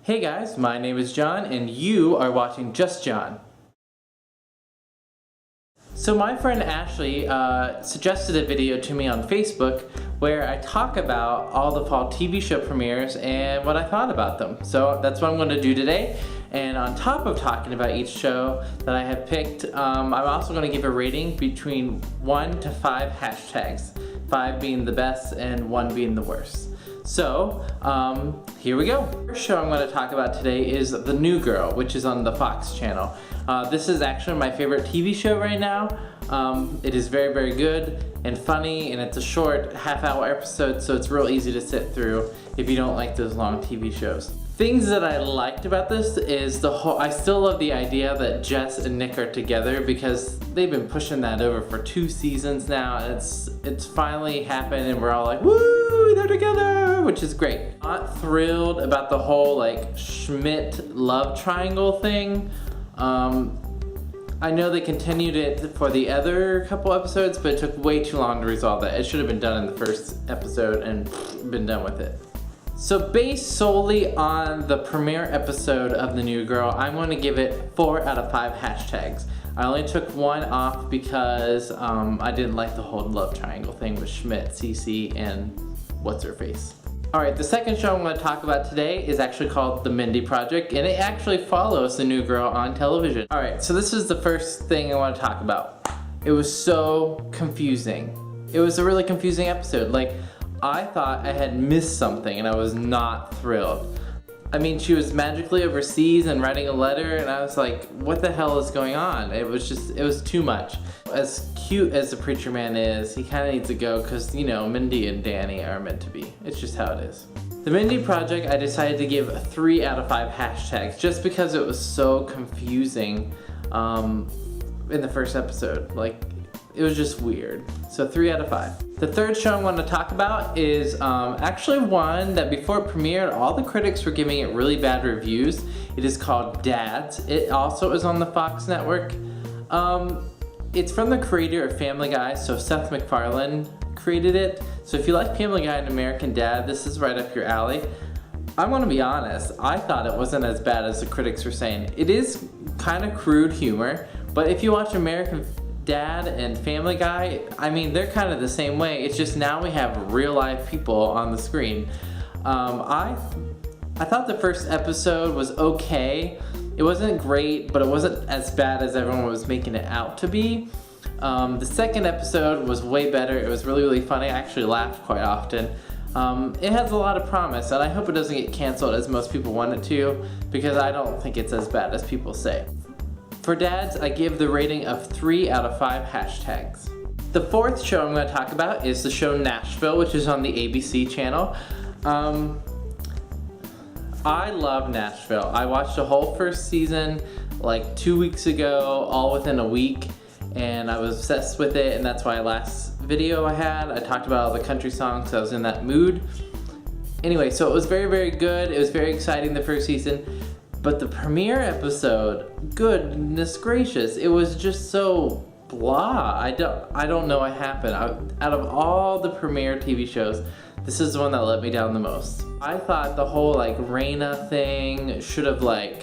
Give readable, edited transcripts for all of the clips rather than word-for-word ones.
Hey guys, my name is John and you are watching Just John. So my friend Ashley suggested a video to me on Facebook where I talk about all the fall TV show premieres and what I thought about them. So that's what I'm going to do today. And on top of talking about each show that I have picked, I'm also going to give a rating between 1 to 5 hashtags. 5 being the best and 1 being the worst. So, here we go. The first show I'm going to talk about today is The New Girl, which is on the Fox channel. This is actually my favorite TV show right now. It is very, very good and funny, and it's a short half-hour episode, so it's real easy to sit through if you don't like those long TV shows. Things that I liked about this is I still love the idea that Jess and Nick are together because they've been pushing that over for 2 seasons now. It's finally happened and we're all like, woo, they're together, which is great. Not thrilled about the whole like Schmidt love triangle thing. I know they continued it for the other couple episodes, but it took way too long to resolve that. It should have been done in the first episode and been done with it. So based solely on the premiere episode of The New Girl, I'm going to give it 4 out of 5 hashtags. I only took 1 off because I didn't like the whole love triangle thing with Schmidt, Cece, and what's-her-face. Alright, the second show I'm going to talk about today is actually called The Mindy Project, and it actually follows The New Girl on television. Alright, so this is the first thing I want to talk about. It was so confusing. It was a really confusing episode. Like, I thought I had missed something and I was not thrilled. I mean, she was magically overseas and writing a letter and I was like, what the hell is going on? It was too much. As cute as the preacher man is, he kind of needs to go because, you know, Mindy and Danny are meant to be. It's just how it is. The Mindy Project, I decided to give a 3 out of 5 hashtags just because it was so confusing in the first episode. Like, it was just weird. So 3 out of 5. The third show I want to talk about is actually one that before it premiered, all the critics were giving it really bad reviews. It is called Dads. It also is on the Fox network. It's from the creator of Family Guy, so Seth MacFarlane created it. So if you like Family Guy and American Dad, this is right up your alley. I'm gonna be honest, I thought it wasn't as bad as the critics were saying. It is kind of crude humor, but if you watch American Dad and Family Guy, I mean, they're kind of the same way. It's just now we have real life people on the screen. I thought the first episode was okay. It wasn't great, but it wasn't as bad as everyone was making it out to be. The second episode was way better. It was really, really funny. I actually laughed quite often. It has a lot of promise, and I hope it doesn't get canceled as most people want it to, because I don't think it's as bad as people say. For Dads, I give the rating of 3 out of 5 hashtags. The fourth show I'm going to talk about is the show Nashville, which is on the ABC channel. I love Nashville. I watched the whole first season like 2 weeks ago, all within a week, and I was obsessed with it, and that's why last video I talked about all the country songs, so I was in that mood. Anyway, so it was very, very good. It was very exciting the first season. But the premiere episode, goodness gracious, it was just so blah. I don't know what happened. Out of all the premiere TV shows, this is the one that let me down the most. I thought the whole like Raina thing should have like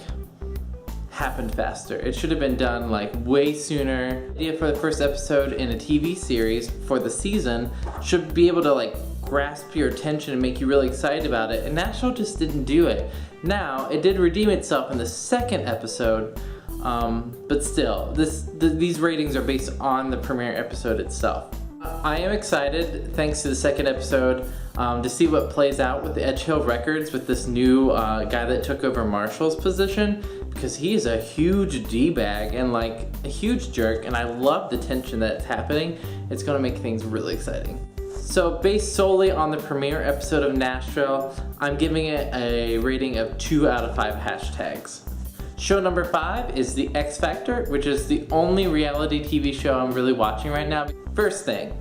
happened faster. It should have been done like way sooner. The idea for the first episode in a TV series for the season should be able to like grasp your attention and make you really excited about it, and Nashville just didn't do it. Now, it did redeem itself in the second episode, but still, these ratings are based on the premiere episode itself. I am excited, thanks to the second episode, to see what plays out with the Edge Hill Records with this new guy that took over Marshall's position, because he's a huge D-bag and like a huge jerk, and I love the tension that's happening. It's going to make things really exciting. So based solely on the premiere episode of Nashville, I'm giving it a rating of 2 out of 5 hashtags. Show number 5 is The X Factor, which is the only reality TV show I'm really watching right now. First thing,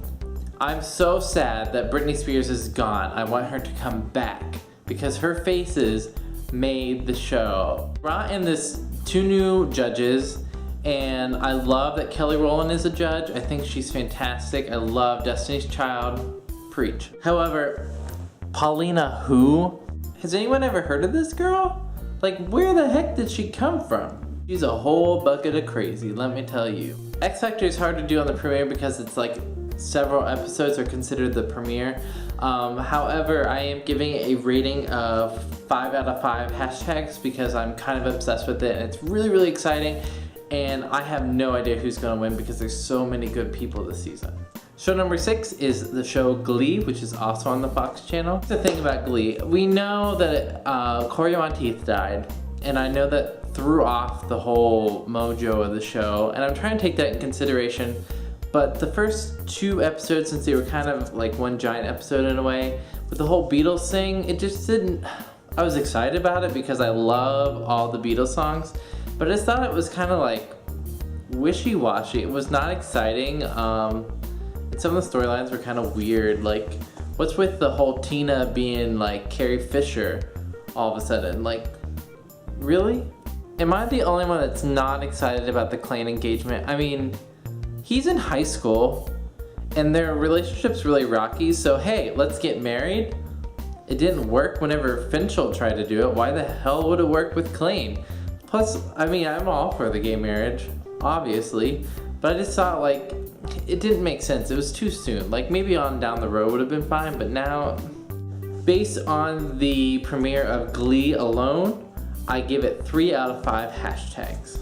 I'm so sad that Britney Spears is gone. I want her to come back because her faces made the show. Brought in this 2 new judges, and I love that Kelly Rowland is a judge. I think she's fantastic. I love Destiny's Child. Preach. However, Paulina who? Has anyone ever heard of this girl? Like, where the heck did she come from? She's a whole bucket of crazy, let me tell you. X Factor is hard to do on the premiere because it's like several episodes are considered the premiere. However, I am giving it a rating of 5 out of 5 hashtags because I'm kind of obsessed with it and it's really, really exciting. And I have no idea who's gonna win because there's so many good people this season. Show number 6 is the show Glee, which is also on the Fox channel. The thing about Glee, we know that Corey Monteith died, and I know that threw off the whole mojo of the show, and I'm trying to take that in consideration. But the first 2 episodes, since they were kind of like one giant episode in a way, with the whole Beatles thing, it just didn't, I was excited about it because I love all the Beatles songs, but I just thought it was kind of like wishy-washy. It was not exciting. Some of the storylines were kind of weird, like what's with the whole Tina being like Carrie Fisher all of a sudden? Like, really? Am I the only one that's not excited about the Klaine engagement? I mean, he's in high school and their relationship's really rocky, so hey, let's get married. It didn't work whenever Finchel tried to do it. Why the hell would it work with Klaine? Plus, I mean, I'm all for the gay marriage, obviously, but I just thought like, it didn't make sense. It was too soon. Like maybe on down the road would have been fine, but now, based on the premiere of Glee alone, I give it 3 out of 5 hashtags.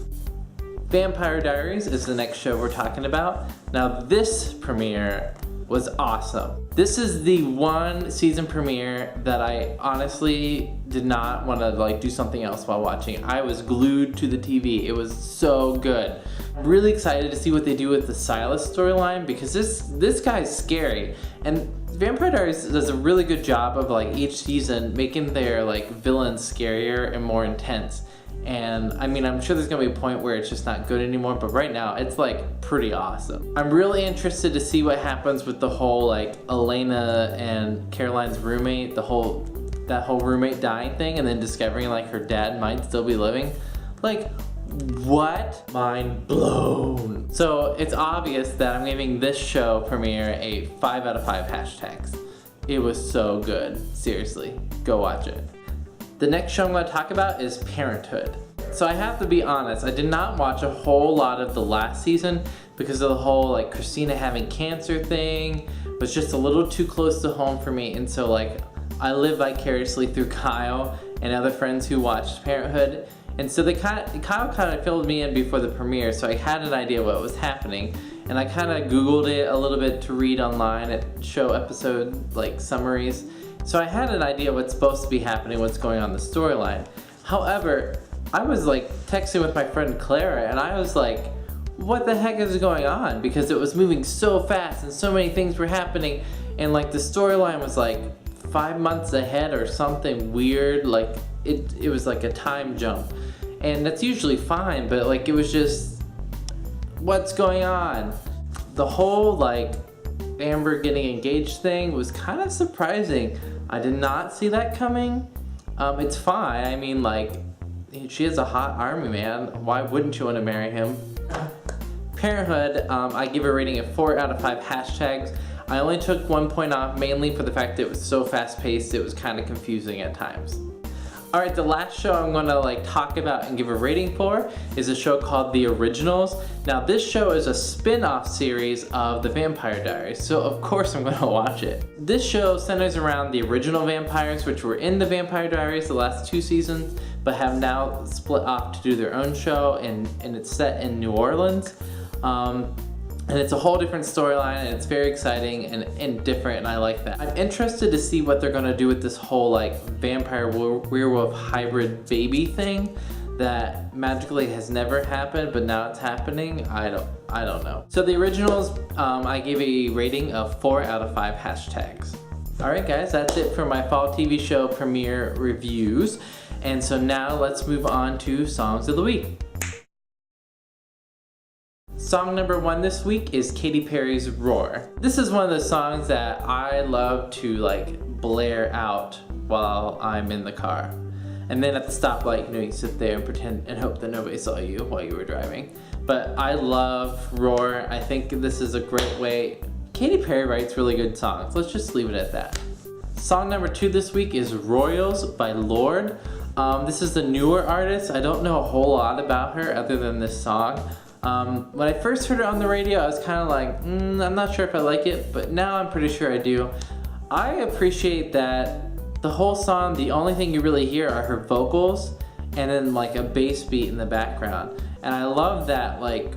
Vampire Diaries is the next show we're talking about. Now this premiere was awesome. This is the one season premiere that I honestly did not want to like do something else while watching. I was glued to the TV. It was so good. I'm really excited to see what they do with the Silas storyline because this guy's scary. And Vampire Diaries does a really good job of like each season making their like villains scarier and more intense. And I mean, I'm sure there's gonna be a point where it's just not good anymore, but right now it's like pretty awesome. I'm really interested to see what happens with the whole like Elena and Caroline's roommate, that whole roommate dying thing and then discovering like her dad might still be living. Like, what? Mind blown. So it's obvious that I'm giving this show premiere a 5 out of 5 hashtags. It was so good. Seriously, go watch it. The next show I'm going to talk about is Parenthood. So I have to be honest, I did not watch a whole lot of the last season because of the whole like Christina having cancer thing. It was just a little too close to home for me, and so like I live vicariously through Kyle and other friends who watched Parenthood. And so Kyle kind of filled me in before the premiere, so I had an idea what was happening. And I kind of Googled it a little bit to read online at show episode like summaries. So I had an idea what's supposed to be happening, what's going on in the storyline. However, I was like texting with my friend Clara and I was like, what the heck is going on? Because it was moving so fast and so many things were happening, and like the storyline was like 5 months ahead or something weird. Like it was like a time jump, and that's usually fine, but like it was just, what's going on? The whole like Amber getting engaged thing was kind of surprising. I did not see that coming. It's fine. I mean, like, she has a hot army man. Why wouldn't you want to marry him? Parenthood, I give a rating of 4 out of 5 hashtags. I only took 1 point off, mainly for the fact that it was so fast paced, it was kind of confusing at times. Alright, the last show I'm gonna like talk about and give a rating for is a show called The Originals. Now this show is a spin-off series of The Vampire Diaries, so of course I'm gonna watch it. This show centers around the original vampires, which were in The Vampire Diaries the last 2 seasons, but have now split off to do their own show, and it's set in New Orleans. And it's a whole different storyline, and it's very exciting and different, and I like that. I'm interested to see what they're gonna do with this whole like vampire werewolf hybrid baby thing that magically has never happened, but now it's happening. I don't know. So The Originals, I gave a rating of 4 out of 5 hashtags. Alright guys, that's it for my fall TV show premiere reviews. And so now let's move on to Songs of the Week. Song number 1 this week is Katy Perry's Roar. This is one of the songs that I love to like blare out while I'm in the car. And then at the stoplight, you know, you sit there and pretend and hope that nobody saw you while you were driving. But I love Roar. I think this is a great way. Katy Perry writes really good songs. Let's just leave it at that. Song number 2 this week is Royals by Lorde. This is the newer artist. I don't know a whole lot about her other than this song. When I first heard her on the radio, I was kind of like, I'm not sure if I like it, but now I'm pretty sure I do. I appreciate that the whole song, the only thing you really hear are her vocals and then like a bass beat in the background. And I love that, like,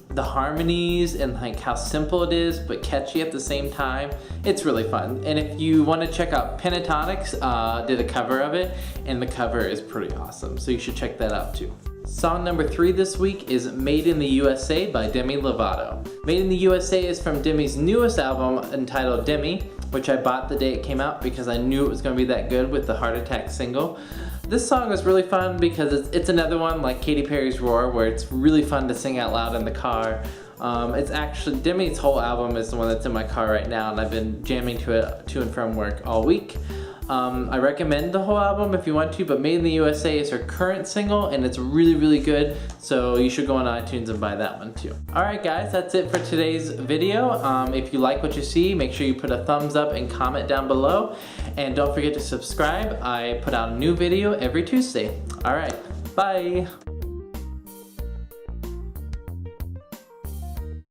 the harmonies and like how simple it is but catchy at the same time. It's really fun. And if you want to check out Pentatonics, did a cover of it, and the cover is pretty awesome, so you should check that out too. Song number 3 this week is Made in the USA by Demi Lovato. Made in the USA is from Demi's newest album entitled Demi, which I bought the day it came out because I knew it was going to be that good with the Heart Attack single. This song was really fun because it's another one like Katy Perry's Roar, where it's really fun to sing out loud in the car. It's actually, Demi's whole album is the one that's in my car right now, and I've been jamming to it to and from work all week. I recommend the whole album if you want to, but Made in the USA is her current single, and it's really, really good, so you should go on iTunes and buy that one too. Alright guys, that's it for today's video. If you like what you see, make sure you put a thumbs up and comment down below, and don't forget to subscribe. I put out a new video every Tuesday. Alright, bye!